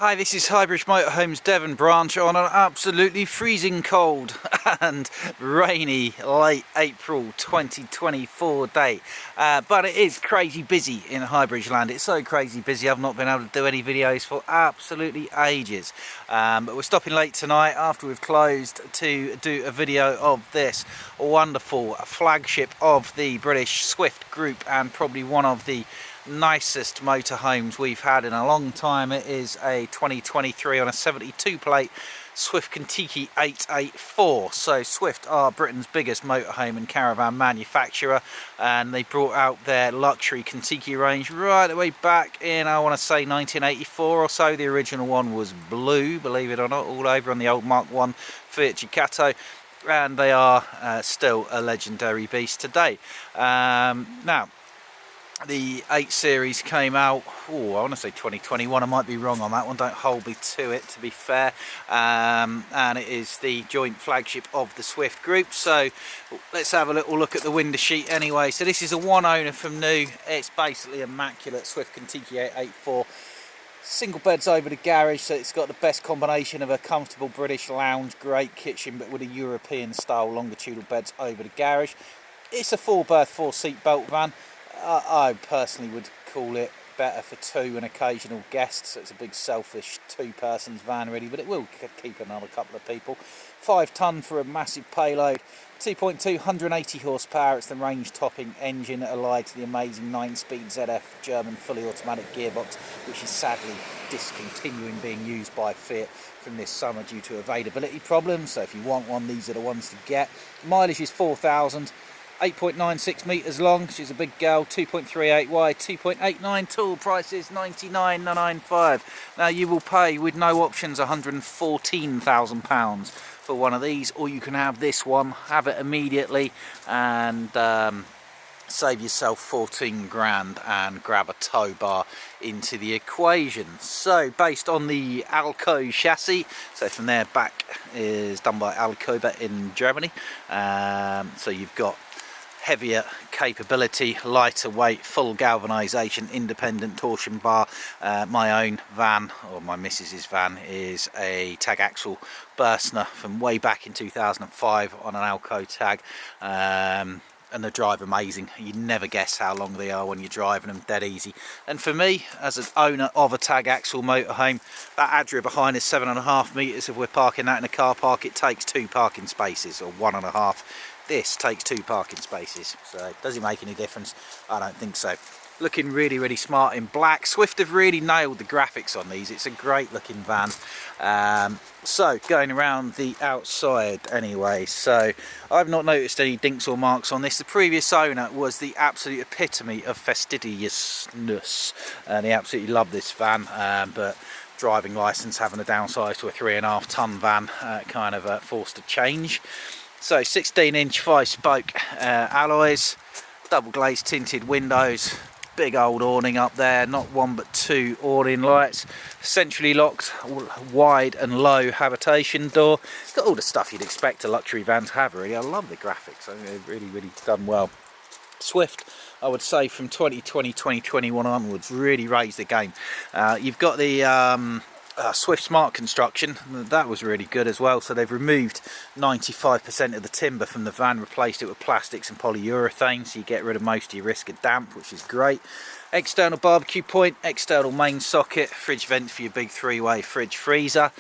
Hi, this is Highbridge Motorhomes Devon Branch on an absolutely freezing cold and rainy late April 2024 day. But it is crazy busy in Highbridge land. It's so crazy busy I've not been able to do any videos for absolutely ages. But we're stopping late tonight after we've closed to do a video of this wonderful flagship of the British Swift group, and probably one of the nicest motorhomes we've had in a long time. It is a 2023 on a 72 plate Swift Kontiki 884. So Swift are Britain's biggest motorhome and caravan manufacturer, and they brought out their luxury Kontiki range right the way back in, I want to say 1984 or so. The original one was blue, believe it or not, all over on the old Mark 1 Fiat Ducato, and they are still a legendary beast today. Now, the 8 series came out, I want to say 2021, I might be wrong on that one, don't hold me to it, to be fair. And it is the joint flagship of the Swift group. So let's have a little look at the window sheet anyway. So this is a one owner from new. It's basically immaculate Swift Kontiki 884. Single beds over the garage, so it's got the best combination of a comfortable British lounge, great kitchen, but with a European style longitudinal beds over the garage. It's a 4-berth, 4-seat belt van. I personally would call it better for 2 and occasional guests. So it's a big selfish 2-person's van really, but it will keep another couple of people. 5 tonne for a massive payload. 2.2, 180 horsepower. It's the range topping engine allied to the amazing 9-speed ZF German fully automatic gearbox, which is sadly discontinuing being used by Fiat from this summer due to availability problems. So if you want one, these are the ones to get. Mileage is 4,000. 8.96 metres long, she's a big girl, 2.38 wide, 2.89 tall, price is £99,995. Now you will pay with no options £114,000 for one of these, or you can have this one, have it immediately and save yourself 14 grand and grab a tow bar into the equation. So based on the Alco chassis, so from there back is done by Alcoba in Germany. So you've got heavier capability, lighter weight, full galvanisation, independent torsion bar. My own van, or my missus's van, is a tag axle Bursner from way back in 2005 on an Alco tag. And they drive amazing. You never guess how long they are when you're driving them, dead easy. And for me, as an owner of a tag axle motorhome, that Adria behind is 7.5 metres. If we're parking that in a car park, it takes 2 parking spaces, or 1.5. This takes 2 parking spaces, so does it make any difference? I don't think so. Looking really, really smart in black. Swift have really nailed the graphics on these. It's a great looking van. So going around the outside anyway, so I've not noticed any dinks or marks on this. The previous owner was the absolute epitome of fastidiousness, and he absolutely loved this van, but driving licence, having a downsize to a 3.5 tonne van, kind of forced a change. So 16-inch 5-spoke alloys, double glazed tinted windows, big old awning up there, not 1 but 2 awning lights, centrally locked wide and low habitation door. It's got all the stuff you'd expect a luxury van to have really. I love the graphics, I think they've really done well. Swift, I would say from 2020, 2021 onwards, really raised the game. You've got the Swift Smart construction, that was really good as well. So they've removed 95% of the timber from the van, replaced it with plastics and polyurethane, so you get rid of most of your risk of damp, which is great. External barbecue point, external main socket, fridge vent for your big 3-way fridge freezer,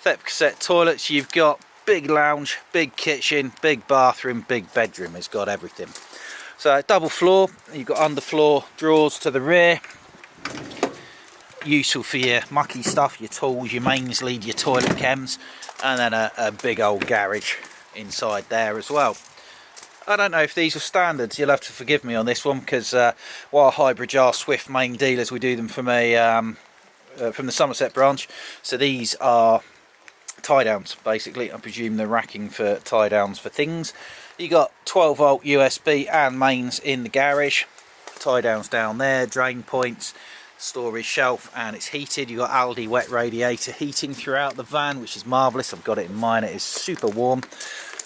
step cassette toilets. You've got big lounge, big kitchen, big bathroom, big bedroom. It's got everything. So double floor, you've got underfloor drawers to the rear, useful for your mucky stuff, your tools, your mains lead, your toilet chems, and then a big old garage inside there as well. I don't know if these are standards, you'll have to forgive me on this one, because while Highbridge are Swift main dealers, we do them from from the Somerset branch. So these are tie downs basically. I presume they're racking for tie downs for things. You got 12 volt USB and mains in the garage, tie downs down there, drain points, storage shelf, and it's heated. You've got Aldi wet radiator heating throughout the van, which is marvellous. I've got it in mine, it is super warm.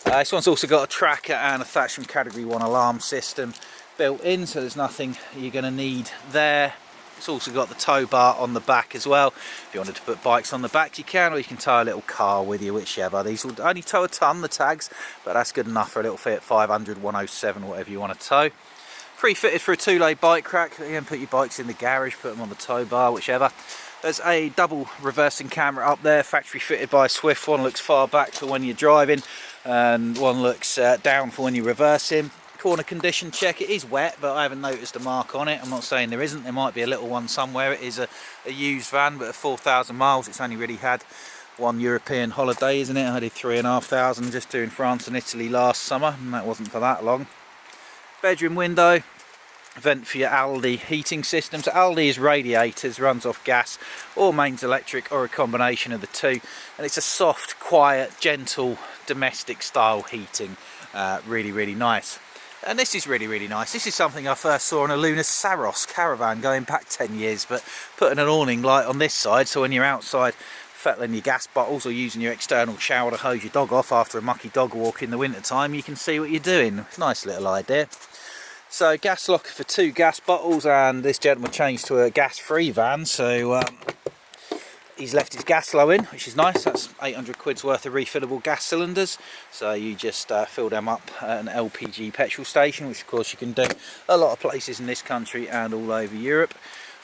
This one's also got a tracker and a Thatcham Category 1 alarm system. built in, so there's nothing you're going to need there. It's also got the tow bar on the back as well. If you wanted to put bikes on the back you can, or you can tow a little car with you, whichever. These will only tow a ton, the tags, but that's good enough for a little Fiat 500, 107, whatever you want to tow. Pre-fitted for a 2-lay bike rack. You can put your bikes in the garage, put them on the tow bar, whichever. There's a double reversing camera up there, factory fitted by Swift. One looks far back for when you're driving, and one looks down for when you're reversing. Corner condition check, it is wet, but I haven't noticed a mark on it. I'm not saying there isn't, there might be a little one somewhere. It is a used van, but at 4,000 miles it's only really had one European holiday, isn't it? I did 3,500 just doing France and Italy last summer, and that wasn't for that long. Bedroom window, vent for your Aldi heating system. So Aldi is radiators, runs off gas or mains electric, or a combination of the two, and it's a soft, quiet, gentle domestic style heating. Really nice. And this is really nice. This is something I first saw on a Luna Saros caravan going back 10 years, but putting an awning light on this side, so when you're outside fettling your gas bottles or using your external shower to hose your dog off after a mucky dog walk in the winter time, you can see what you're doing. Nice little idea. So gas locker for 2 gas bottles, and this gentleman changed to a gas free van, so he's left his gas low in, which is nice. That's 800 quid's worth of refillable gas cylinders, so you just fill them up at an LPG petrol station, which of course you can do a lot of places in this country and all over Europe.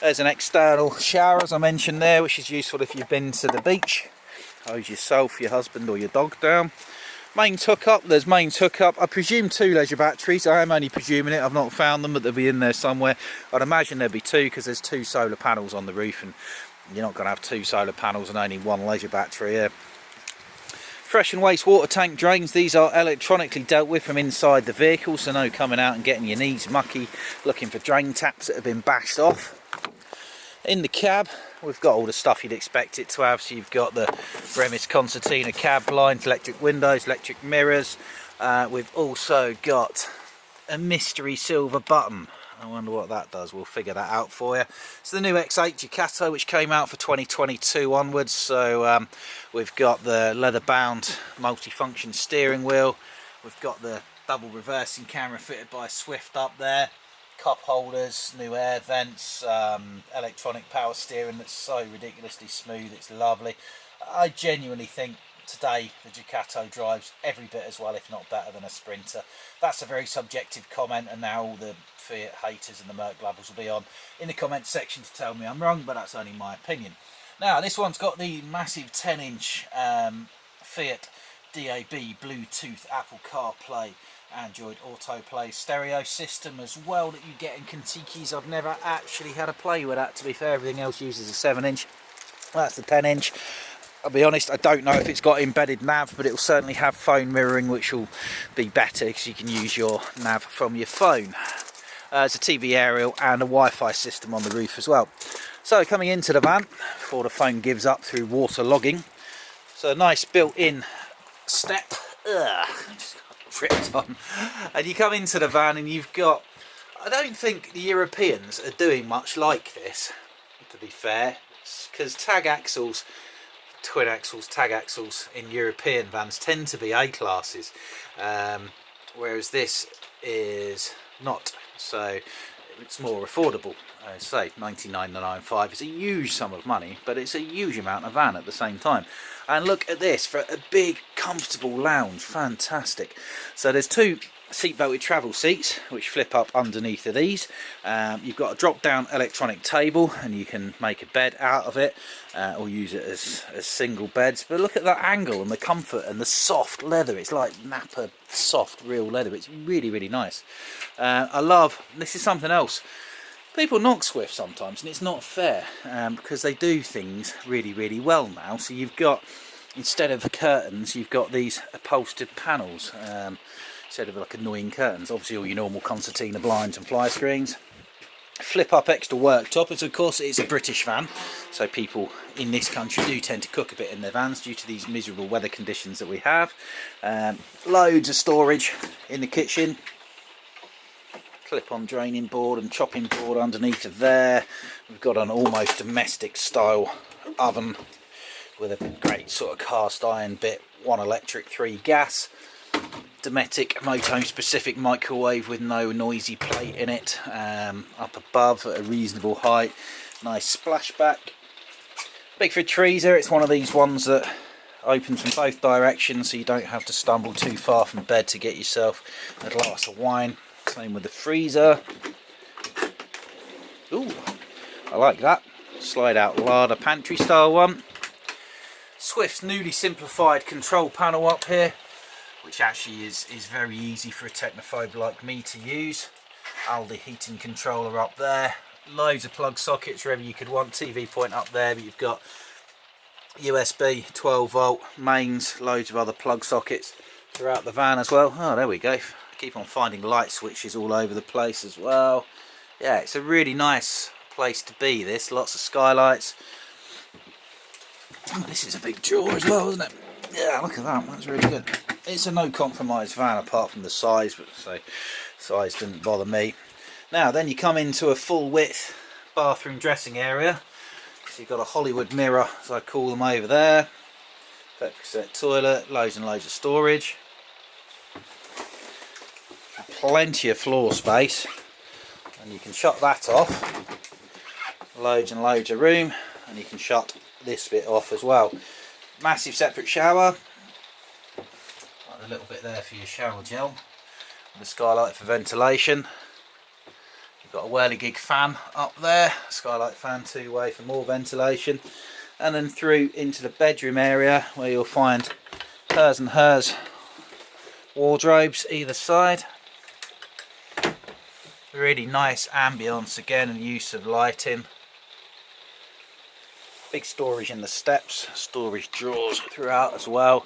There's an external shower, as I mentioned there, which is useful if you've been to the beach. Hose yourself, your husband or your dog down. Mains hookup, there's mains hookup. I presume 2 leisure batteries. I am only presuming it, I've not found them, but they'll be in there somewhere. I'd imagine there'll be 2, because there's 2 solar panels on the roof, and you're not going to have 2 solar panels and only 1 leisure battery here. Fresh and waste water tank drains. These are electronically dealt with from inside the vehicle, so no coming out and getting your knees mucky looking for drain taps that have been bashed off. In the cab, we've got all the stuff you'd expect it to have. So you've got the Remis Concertina cab blinds, electric windows, electric mirrors. We've also got a mystery silver button. I wonder what that does. We'll figure that out for you. It's the new X8 Ducato, which came out for 2022 onwards. So we've got the leather-bound multi-function steering wheel. We've got the double reversing camera fitted by Swift up there. Cup holders, new air vents, electronic power steering that's so ridiculously smooth. It's lovely. I genuinely think today the Ducato drives every bit as well, if not better, than a Sprinter. That's a very subjective comment, and now all the Fiat haters and the Merc lovers will be on in the comments section to tell me I'm wrong, but that's only my opinion. Now this one's got the massive 10-inch Fiat DAB Bluetooth, Apple CarPlay, Android Autoplay stereo system as well that you get in Kontikis. I've never actually had a play with that, to be fair. Everything else uses a 7-inch. That's the 10-inch. I'll be honest, I don't know if it's got embedded nav, but it will certainly have phone mirroring, which will be better because you can use your nav from your phone. There's a TV aerial and a Wi-Fi system on the roof as well. So coming into the van, before the phone gives up through water logging, so a nice built-in step. Just got tripped on. And you come into the van and you've got, I don't think the Europeans are doing much like this, to be fair, because tag axles, twin axles, tag axles in European vans tend to be A classes, whereas this is not, so it's more affordable. I say 99.95 is a huge sum of money, but it's a huge amount of van at the same time. And look at this, for a big comfortable lounge, fantastic. So there's 2 seat-belted travel seats which flip up underneath of these. You've got a drop-down electronic table, and you can make a bed out of it or use it as single beds. But look at that angle and the comfort and the soft leather. It's like Napa soft real leather. It's really nice. I love, this is something else, people knock Swift sometimes, and it's not fair, because they do things really well now. So you've got, instead of curtains, you've got these upholstered panels, instead of like annoying curtains. Obviously all your normal concertina blinds and fly screens. Flip up extra worktop, as of course it's a British van, so people in this country do tend to cook a bit in their vans due to these miserable weather conditions that we have. Loads of storage in the kitchen. Clip-on draining board and chopping board underneath of there. We've got an almost domestic style oven with a great sort of cast iron bit, 1 electric, 3 gas. Dometic motorhome specific microwave with no noisy plate in it, up above at a reasonable height. Nice splashback. Bigford freezer, it's one of these ones that opens from both directions, so you don't have to stumble too far from bed to get yourself a glass of wine. Same with the freezer. Ooh, I like that. Slide out larder pantry style one. Swift's newly simplified control panel up here, which actually is very easy for a technophobe like me to use. Aldi heating controller up there. Loads of plug sockets wherever you could want. TV point up there, but you've got USB 12 volt mains, loads of other plug sockets throughout the van as well. Oh, there we go. Keep on finding light switches all over the place as well. Yeah, it's a really nice place to be, this. Lots of skylights. Oh, this is a big drawer as well, isn't it? Yeah, look at that. That's really good. It's a no compromise van apart from the size, but so size didn't bother me. Now then you come into a full width bathroom dressing area. So you've got a Hollywood mirror, as I call them, over there. Electric set toilet, loads and loads of storage. Plenty of floor space. And you can shut that off. Loads and loads of room. And you can shut this bit off as well. Massive separate shower. A little bit there for your shower gel. With a skylight for ventilation. You've got a whirligig fan up there, skylight fan two-way for more ventilation, and then through into the bedroom area where you'll find hers and hers wardrobes either side. Really nice ambience again and use of lighting. Big storage in the steps, storage drawers throughout as well.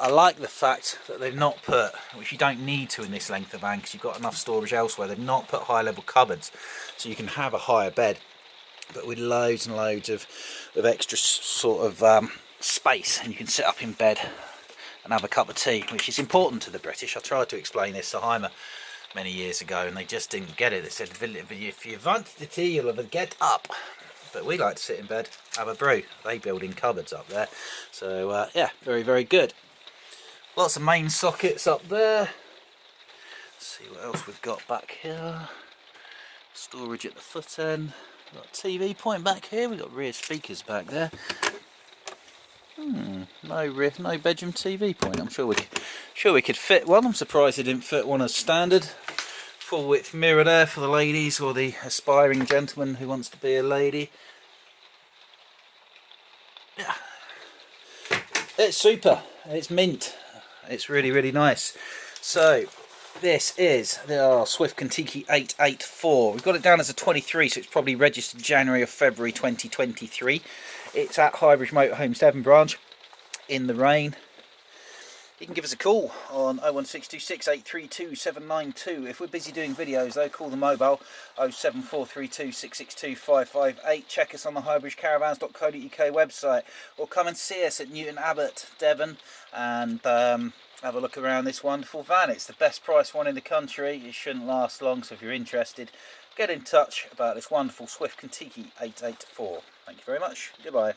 I like the fact that they've not put, which you don't need to in this length of van because you've got enough storage elsewhere, they've not put high level cupboards, so you can have a higher bed but with loads and loads of extra sort of space, and you can sit up in bed and have a cup of tea, which is important to the British. I tried to explain this to Heimer many years ago and they just didn't get it. They said, if you want the tea you'll have to get up. But we like to sit in bed, have a brew. They build in cupboards up there. So yeah, very, very good. Lots of main sockets up there. Let's see what else we've got back here. Storage at the foot end. We've got a TV point back here. We've got rear speakers back there. No bedroom TV point. I'm sure we could fit one. I'm surprised they didn't fit one as standard. Full width mirror there for the ladies or the aspiring gentleman who wants to be a lady. Yeah, it's super. It's mint. It's really, really nice. So this is the Swift Kontiki 884. We've got it down as a 23, so it's probably registered January or February 2023. It's at Highbridge Motorhomes, Devon Branch, in the rain. You can give us a call on 01626 832 792. If we're busy doing videos though, call the mobile 07432 662 558. Check us on the highbridgecaravans.co.uk website, or come and see us at Newton Abbot, Devon, and have a look around this wonderful van. It's the best priced one in the country. It shouldn't last long, so if you're interested, get in touch about this wonderful Swift Kontiki 884. Thank you very much. Goodbye.